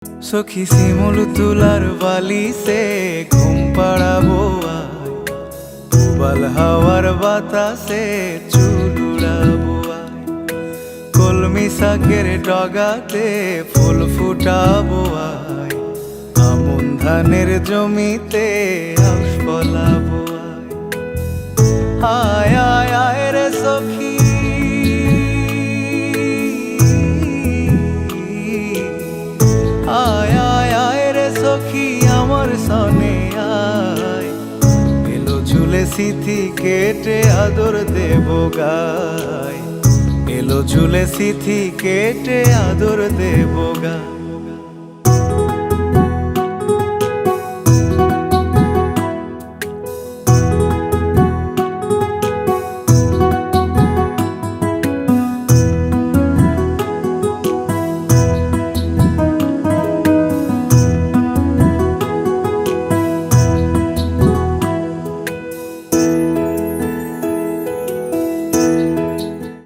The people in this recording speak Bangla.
সখী শিমুল তুলার বালিশে ঘুম পাড়াবো আয়, উবাল হাওয়ার বাতাসে চুল উড়াবো আয়, কলমি শাকের ডগাতে ফুল ফুটাবো আয়, আমন ধানের জমিতে আউশ ফলাবো আয়। আয় আয় রে সখী, আয় আয় আয় রে সখী আমার সনে আয়, এলো ঝুলে সিথি কেটে আদর দেব গায়, এলো ঝুলে সিথি কেটে আদর দেব গায়।